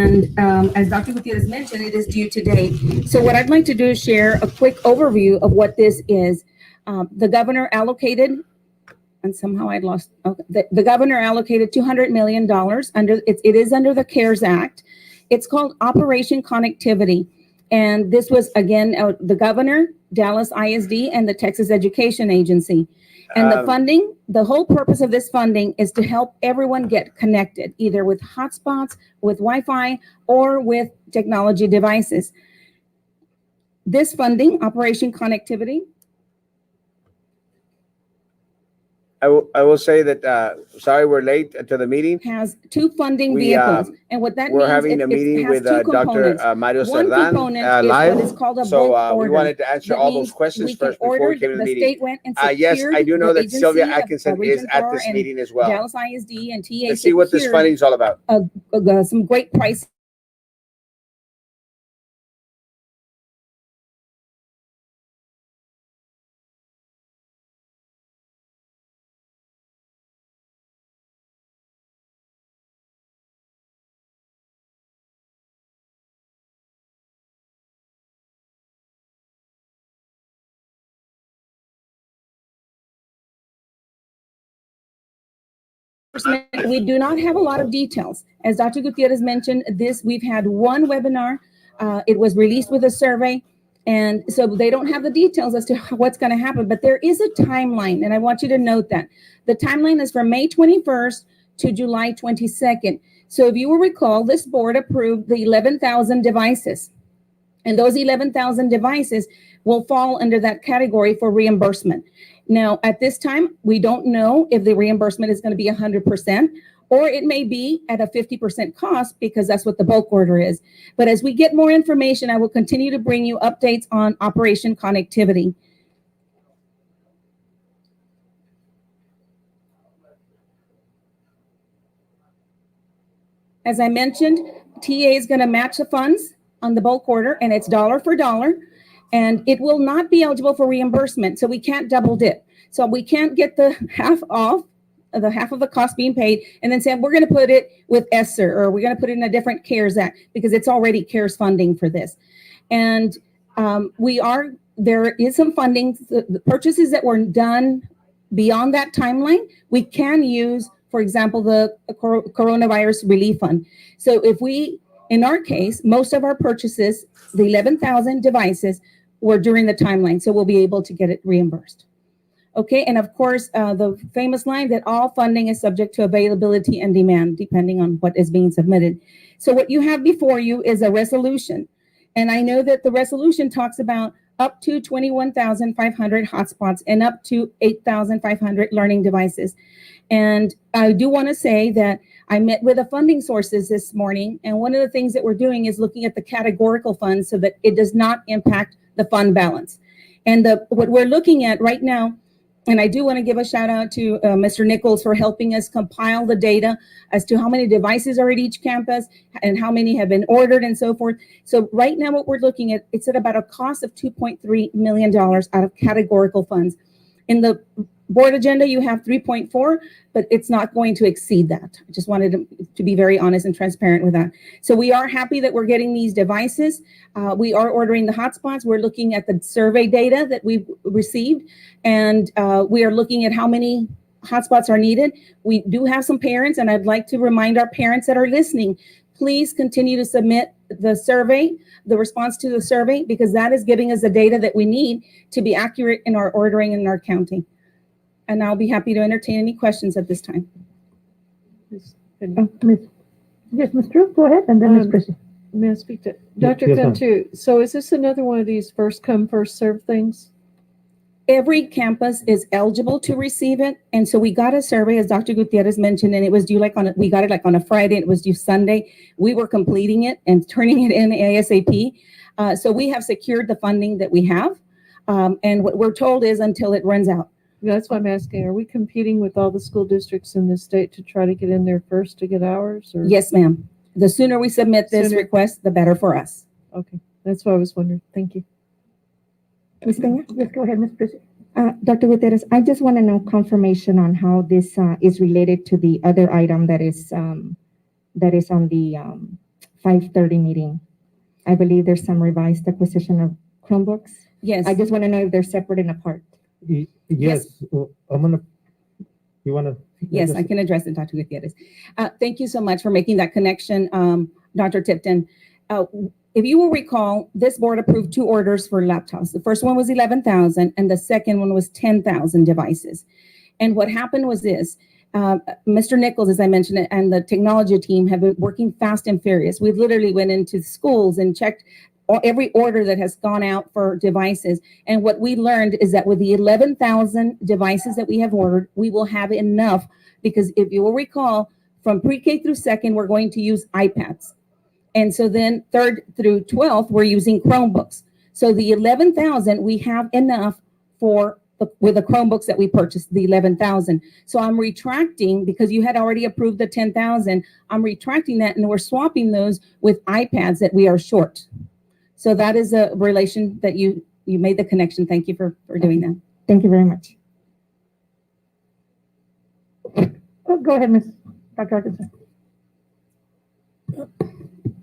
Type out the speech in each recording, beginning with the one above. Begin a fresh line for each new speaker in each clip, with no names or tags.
And as Dr. Gutierrez mentioned, it is due today. So what I'd like to do is share a quick overview of what this is. The governor allocated, and somehow I lost, okay, the governor allocated $200 million under, it is under the CARES Act. It's called Operation Connectivity. And this was, again, the governor, Dallas ISD, and the Texas Education Agency. And the funding, the whole purpose of this funding is to help everyone get connected, either with hotspots, with Wi-Fi, or with technology devices. This funding, Operation Connectivity,
I will say that, sorry, we're late to the meeting.
has two funding vehicles. And what that means,
We're having a meeting with Dr. Mario
One
Cerdan
component is
live.
what is called a
So
bulk
we
order.
wanted to answer
That
all
means
those questions
we can
first before we
order,
came to the
the
meeting.
state went and
Yes, I do know
the
that Sylvia
agency of
Atkinson is
Region
at
4
this
and
meeting as well.
Dallas ISD and TA
Let's see what this
secured,
funding is all about.
some great prices. We do not have a lot of details. As Dr. Gutierrez mentioned, we've had one webinar. It was released with a survey. And so they don't have the details as to what's going to happen, but there is a timeline. And I want you to note that the timeline is from May 21st to July 22nd. So if you will recall, this board approved the 11,000 devices. And those 11,000 devices will fall under that category for reimbursement. Now, at this time, we don't know if the reimbursement is going to be 100%, or it may be at a 50% cost because that's what the bulk order is. But as we get more information, I will continue to bring you updates on Operation Connectivity. As I mentioned, TA is going to match the funds on the bulk order, and it's dollar for dollar, and it will not be eligible for reimbursement. So we can't double dip. So we can't get the half off, the half of the cost being paid, and then say, we're going to put it with ESSER, or we're going to put it in a different CARES Act, because it's already CARES funding for this. And there is some funding, the purchases that were done beyond that timeline, we can use, for example, the coronavirus relief fund. So if we, in our case, most of our purchases, the 11,000 devices, were during the timeline, so we'll be able to get it reimbursed. Okay, and of course, the famous line that all funding is subject to availability and demand, depending on what is being submitted. So what you have before you is a resolution. And I know that the resolution talks about up to 21,500 hotspots and up to 8,500 learning devices. And I do want to say that I met with the funding sources this morning, and one of the things that we're doing is looking at the categorical funds so that it does not impact the fund balance. And what we're looking at right now, and I do want to give a shout out to Mr. Nichols for helping us compile the data as to how many devices are at each campus and how many have been ordered and so forth. So right now what we're looking at, it's at about a cost of $2.3 million out of categorical funds. In the board agenda, you have 3.4, but it's not going to exceed that. I just wanted to be very honest and transparent with that. So we are happy that we're getting these devices. We are ordering the hotspots. We're looking at the survey data that we've received, and we are looking at how many hotspots are needed. We do have some parents, and I'd like to remind our parents that are listening, please continue to submit the survey, the response to the survey, because that is giving us the data that we need to be accurate in our ordering and our counting. And I'll be happy to entertain any questions at this time.
Yes, Ms. Drew, go ahead, and then Ms. Chrissy.
May I speak to Dr.
Yes, ma'am.
Cantu? So is this another one of these first come, first serve things?
Every campus is eligible to receive it. And so we got a survey, as Dr. Gutierrez mentioned, and it was due we got it like on a Friday, and it was due Sunday. We were completing it and turning it in ASAP. So we have secured the funding that we have. And what we're told is until it runs out.
That's why I'm asking. Are we competing with all the school districts in the state to try to get in there first to get ours? Or?
Yes, ma'am. The sooner we submit this request, the better for us.
Okay, that's what I was wondering. Thank you.
Ms. Peña? Yes, go ahead, Ms. Chrissy.
Dr. Gutierrez, I just want to know confirmation on how this is related to the other item that is on the 5:30 meeting. I believe there's some revised acquisition of Chromebooks.
Yes.
I just want to know if they're separate and apart.
Yes, well, you wanna?
Yes, I can address it, Dr. Gutierrez. Thank you so much for making that connection, Dr. Tipton. If you will recall, this board approved 2 orders for laptops. The first one was 11,000 and the second one was 10,000 devices. And what happened was this, Mr. Nichols, as I mentioned, and the technology team have been working fast and furious. We literally went into schools and checked every order that has gone out for devices. And what we learned is that with the 11,000 devices that we have ordered, we will have enough, because if you will recall, from pre-K through second, we're going to use iPads. And so then 3rd through 12th, we're using Chromebooks. So the 11,000, we have enough with the Chromebooks that we purchased, the 11,000. So I'm retracting, because you had already approved the 10,000. I'm retracting that, and we're swapping those with iPads that we are short. So that is a relation that you made the connection. Thank you for doing that.
Thank you very much.
Oh, go ahead, Ms. Dr. Atkinson.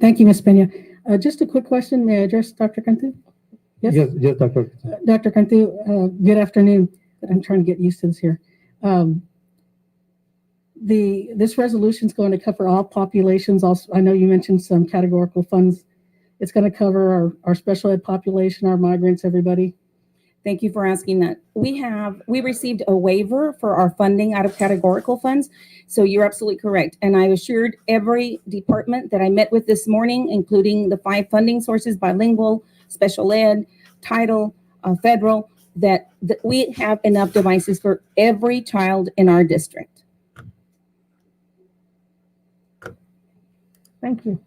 Thank you, Ms. Peña. Just a quick question. May I address Dr. Cantu?
Yes, Dr.
Dr. Cantu, good afternoon. I'm trying to get used to this here. This resolution is going to cover all populations. Also, I know you mentioned some categorical funds. It's going to cover our special ed population, our migrants, everybody.
Thank you for asking that. We received a waiver for our funding out of categorical funds. So you're absolutely correct. And I assured every department that I met with this morning, including the 5 funding sources, bilingual, special ed, title, federal, that we have enough devices for every child in our district.
Thank you.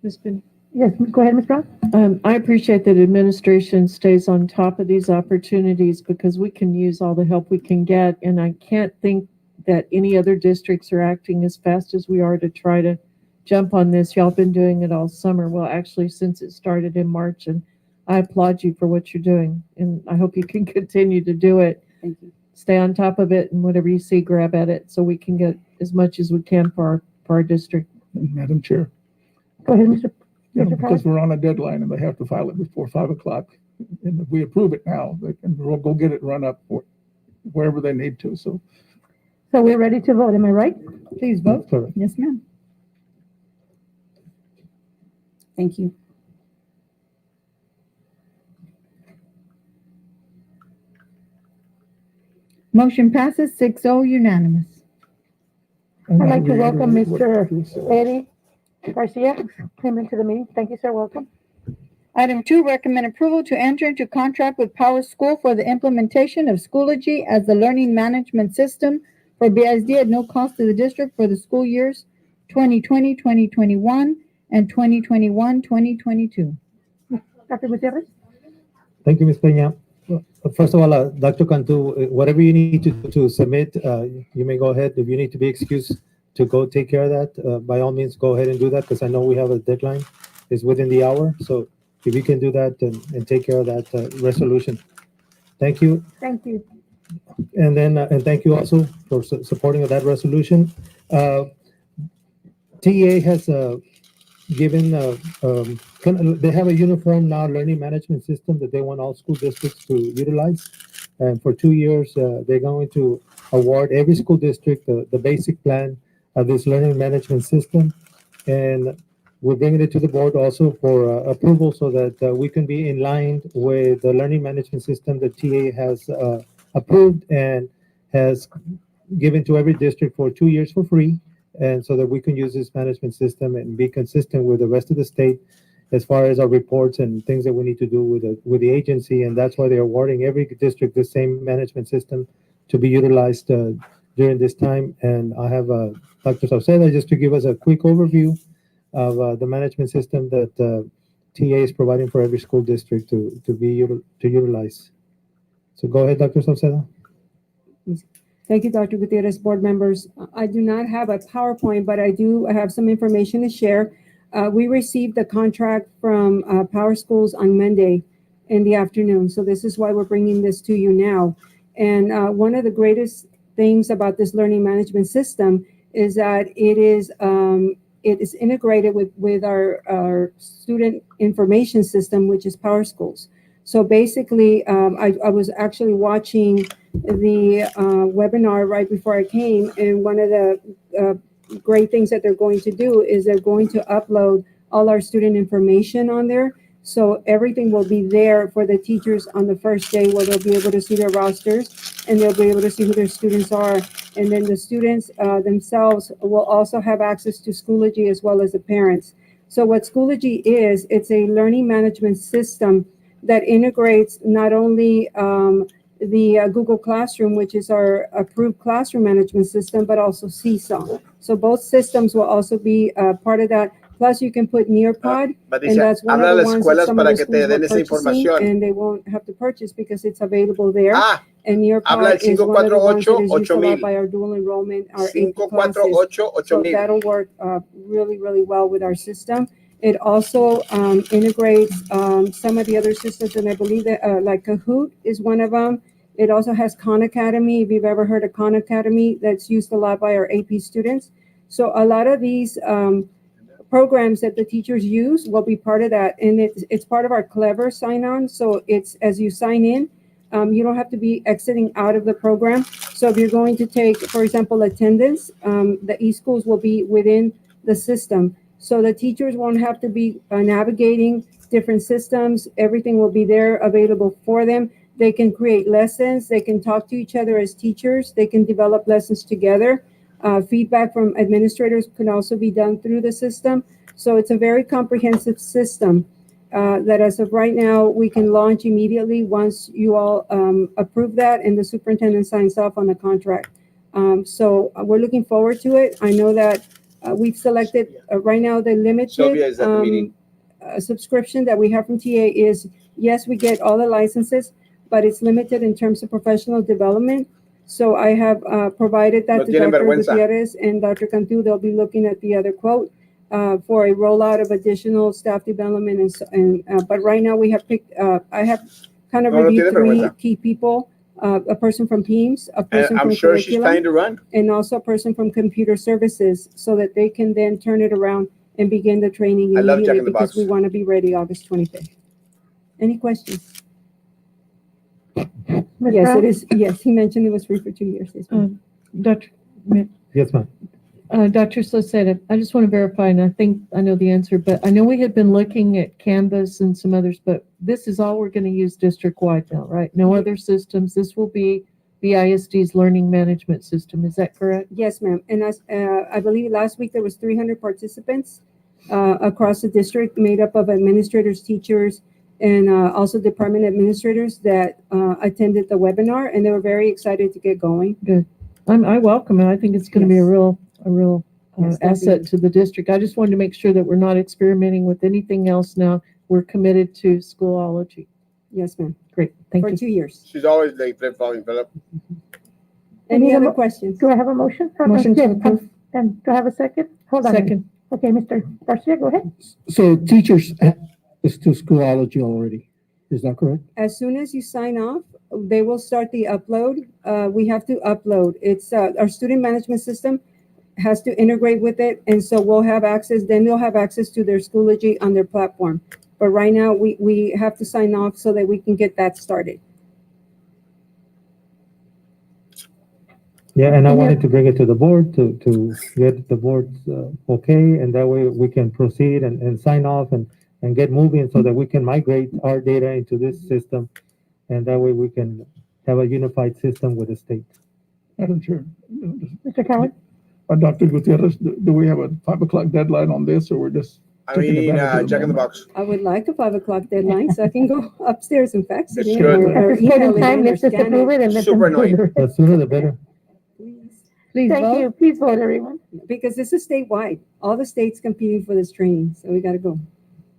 Ms. Ben-
Yes, go ahead, Ms. Brown.
I appreciate that administration stays on top of these opportunities, because we can use all the help we can get. And I can't think that any other districts are acting as fast as we are to try to jump on this. Y'all been doing it all summer. Well, actually, since it started in March, and I applaud you for what you're doing. And I hope you can continue to do it.
Thank you.
Stay on top of it, and whatever you see, grab at it so we can get as much as we can for our district.
Madam Chair,
Go ahead, Mr.
because we're on a deadline and they have to file it before 5 o'clock. And if we approve it now, they can go get it run up wherever they need to. So
So we're ready to vote, am I right? Please vote.
Correct.
Yes, ma'am.
Thank you.
Motion passes 6-0 unanimous. I'd like to welcome Mr. Eddie Garcia came into the meeting. Thank you, sir. Welcome. Item 2, recommend approval to enter into contract with Power School for the implementation of Schoology as the learning management system for BISD at no cost to the district for the school years 2020, 2021, and 2021, 2022. Dr. Gutierrez?
Thank you, Ms. Peña. First of all, Dr. Cantu, whatever you need to submit, you may go ahead. If you need to be excused to go take care of that, by all means, go ahead and do that, because I know we have a deadline. It's within the hour. So if you can do that and take care of that resolution. Thank you.
Thank you.
And then, and thank you also for supporting of that resolution. TA has given, they have a uniform now learning management system that they want all school districts to utilize. And for 2 years, they're going to award every school district the basic plan of this learning management system. And we're bringing it to the board also for approval so that we can be in line with the learning management system that TA has approved and has given to every district for 2 years for free. And so that we can use this management system and be consistent with the rest of the state as far as our reports and things that we need to do with the agency. And that's why they're awarding every district the same management system to be utilized during this time. And I have Dr. Sauceda just to give us a quick overview of the management system that TA is providing for every school district to utilize. So go ahead, Dr. Sauceda.
Thank you, Dr. Gutierrez, board members. I do not have a PowerPoint, but I do have some information to share. We received the contract from Power Schools on Monday in the afternoon. So this is why we're bringing this to you now. And one of the greatest things about this learning management system is that it is it is integrated with our student information system, which is Power Schools. So basically, I was actually watching the webinar right before I came, and one of the great things that they're going to do is they're going to upload all our student information on there. So everything will be there for the teachers on the first day, where they'll be able to see their rosters and they'll be able to see who their students are. And then the students themselves will also have access to Schoology as well as the parents. So what Schoology is, it's a learning management system that integrates not only the Google Classroom, which is our approved classroom management system, but also Seesaw. So both systems will also be part of that. Plus, you can put Nearpod,
But
and
dice,
that's one
habla a
of the
las
ones that
escuelas
some of
para
the
que te
schools
den
are
esa
purchasing,
información.
and they won't have to purchase because it's available there.
Ah,
And
habla
Nearpod
el
is one of the ones that is used a
548-8000.
lot by our dual enrollment, our AP classes.
548-8000.
So that'll work really, really well with our system. It also integrates some of the other systems, and I believe that like Kahoot is one of them. It also has Khan Academy. If you've ever heard of Khan Academy, that's used a lot by our AP students. So a lot of these programs that the teachers use will be part of that, and it's part of our Clever sign-on. So it's as you sign in, you don't have to be exiting out of the program. So if you're going to take, for example, attendance, the eSchools will be within the system. So the teachers won't have to be navigating different systems. Everything will be there available for them. They can create lessons. They can talk to each other as teachers. They can develop lessons together. Feedback from administrators can also be done through the system. So it's a very comprehensive system that as of right now, we can launch immediately once you all approve that and the superintendent signs off on the contract. So we're looking forward to it. I know that we've selected right now the
Sylvia is
limited
at the meeting.
subscription that we have from TA is, yes, we get all the licenses, but it's limited in terms of professional development. So I have provided that
No
to
tienen
Dr.
vergüenza.
Gutierrez and Dr. Cantu. They'll be looking at the other quote for a rollout of additional staff development. But right now we have picked, I have kind of
No, no
reviewed
tiene
three
vergüenza.
key people, a person from Teams, a
And
person
I'm
from
sure she's
curriculum,
trying to run.
and also a person from computer services, so that they can then turn it around and begin the training
I love Jack
immediately,
in the
because
Box.
we want to be ready August 25th. Any questions? Yes, it is. Yes, he mentioned it was free for 2 years. Yes, ma'am.
Dr.
Yes, ma'am.
Dr. Slocetta, I just want to verify, and I think I know the answer, but I know we had been looking at Canvas and some others, but this is all we're going to use district-wide now, right? No other systems. This will be BISD's learning management system. Is that correct?
Yes, ma'am. And as I believe last week there was 300 participants across the district, made up of administrators, teachers, and also department administrators that attended the webinar, and they were very excited to get going.
I welcome it. I think it's going to be a
Yes.
real
Yes,
asset to the district. I just wanted to make sure that we're not experimenting with anything else now. We're committed to Schoolology.
Yes, ma'am.
Great, thank
For
you.
2 years.
She's always late, Philip.
Any
Any
other
mo-
questions?
Do I have a motion?
Motion to
Yes,
approve.
And do I have a second? Hold on.
Second,
Okay, Mr. Garcia, go ahead.
So teachers is to Schoology already, is that correct?
As soon as you sign off, they will start the upload. We have to upload. It's our student management system has to integrate with it, and so we'll have access. Then they'll have access to their Schoology on their platform. But right now, we have to sign off so that we can get that started.
Yeah, and I wanted to bring it to the board to get the board's okay, and that way we can proceed and sign off and get moving so that we can migrate our data into this system. And that way we can have a unified system with the state.
Madam Chair,
Mr. Cowan?
Dr. Gutierrez, do we have a 5 o'clock deadline on this, or we're just?
I
taking
mean,
advantage of the
Jack in the
moment?
Box.
I would like a 5 o'clock deadline so I can go upstairs and fax it
That's
in
good.
or
At this point
email
in
it
time,
in or
let's just
scan
approve
it.
it and let
Super
them do
annoying.
the rest.
The sooner the better.
Please.
Please
Thank
vote.
you. Please vote, everyone.
Because this is statewide. All the states competing for this training, so we got to go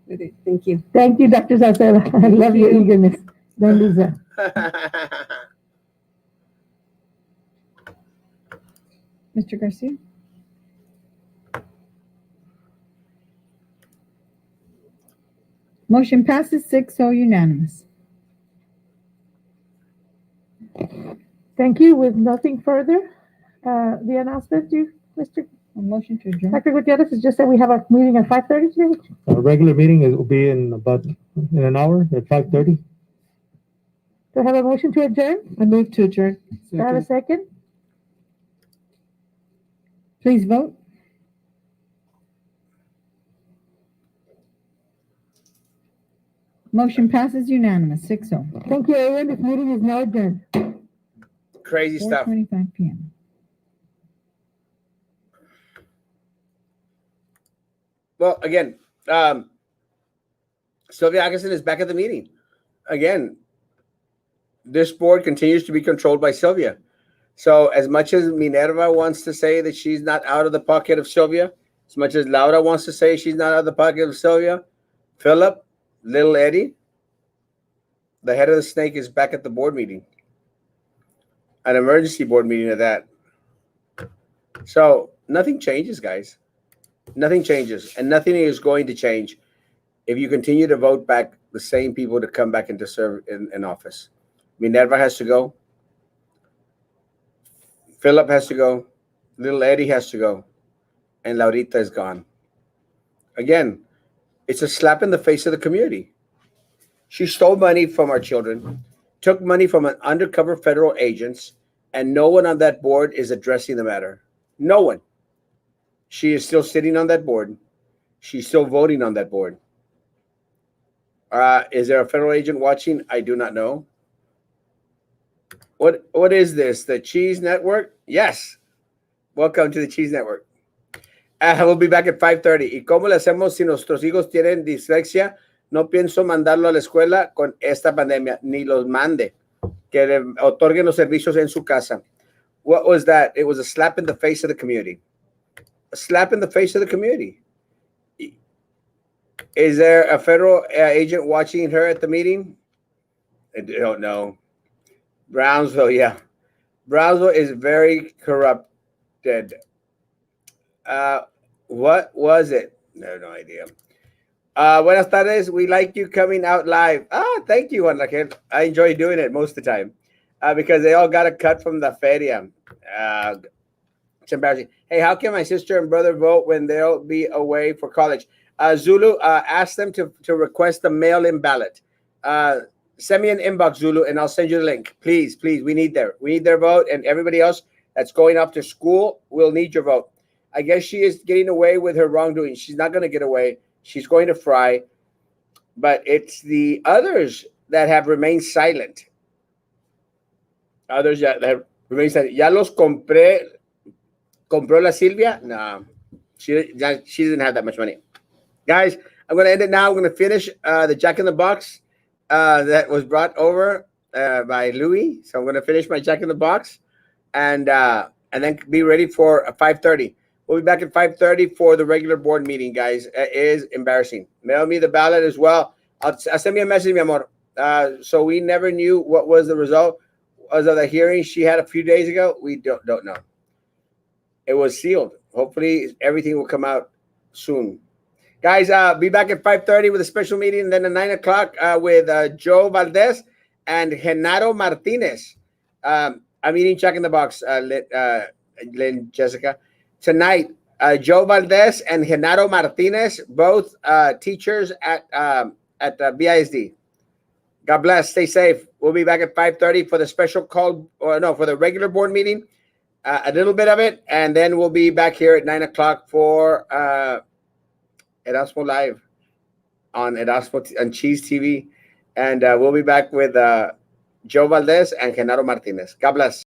with it. Thank you.
Thank you, Dr. Salcedo. I love your
you.
eagerness. Don't lose that.
Mr. Garcia?
Motion passes 6-0 unanimous. Thank you. With nothing further, the announcement, Mr.
A motion to adjourn.
Dr. Gutierrez, it's just that we have a meeting at 5:30 today.
Our regular meeting will be in an hour at 5:30.
Do I have a motion to adjourn?
I move to adjourn.
Do I have a second? Please vote.
Motion passes unanimous, 6-0.
Thank you, everyone. This meeting is now adjourned.
Crazy stuff.
4:25 PM.
Well, again, Sylvia Atkinson is back at the meeting. Again, this board continues to be controlled by Sylvia. So as much as Minerva wants to say that she's not out of the pocket of Sylvia, as much as Laura wants to say she's not out of the pocket of Sylvia, Philip, little Eddie, the head of the snake, is back at the board meeting. An emergency board meeting at that. So nothing changes, guys. Nothing changes, and nothing is going to change if you continue to vote back the same people to come back and to serve in office. Minerva has to go. Philip has to go. Little Eddie has to go. And Laurita is gone. Again, it's a slap in the face of the community. She stole money from our children, took money from an undercover federal agents, and no one on that board is addressing the matter. No one. She is still sitting on that board. She's still voting on that board. Is there a federal agent watching? I do not know. What is this? The Cheese Network? Yes. Welcome to the Cheese Network. We'll be back at 5:30. ¿Y cómo le hacemos si nuestros hijos tienen dislexia? No pienso mandarlo a la escuela con esta pandemia, ni los mande. Que le otorguen los servicios en su casa. What was that? It was a slap in the face of the community. A slap in the face of the community. Is there a federal agent watching her at the meeting? I don't know. Brownsville, yeah. Brownsville is very corrupted. What was it? No idea. Buenas tardes. We like you coming out live. Thank you, Juan Raquel. I enjoy doing it most of the time because they all got a cut from the feria. It's embarrassing. Hey, how can my sister and brother vote when they'll be away for college? Zulu, ask them to request a mail-in ballot. Send me an inbox, Zulu, and I'll send you the link. Please, we need their vote, and everybody else that's going up to school will need your vote. I guess she is getting away with her wrongdoing. She's not going to get away. She's going to fry. But it's the others that have remained silent. Others that have remained silent. Ya los compré. ¿Compró la Silvia? No. She doesn't have that much money. Guys, I'm going to end it now. I'm going to finish the Jack in the Box that was brought over by Louis. So I'm going to finish my Jack in the Box and then be ready for 5:30. We'll be back at 5:30 for the regular board meeting, guys. It is embarrassing. Mail me the ballot as well. I'll send me a message, mi amor. So we never knew what was the result of the hearing she had a few days ago. We don't know. It was sealed. Hopefully everything will come out soon. Guys, be back at 5:30 with a special meeting, and then at 9 o'clock with Joe Valdez and Genaro Martinez. I'm eating Jack in the Box, Lynn, Jessica. Tonight, Joe Valdez and Genaro Martinez, both teachers at BISD. God bless. Stay safe. We'll be back at 5:30 for the special call, for the regular board meeting. A little bit of it, and then we'll be back here at 9 o'clock for Erasmo Live on Erasmo and Cheese TV. And we'll be back with Joe Valdez and Genaro Martinez. God bless.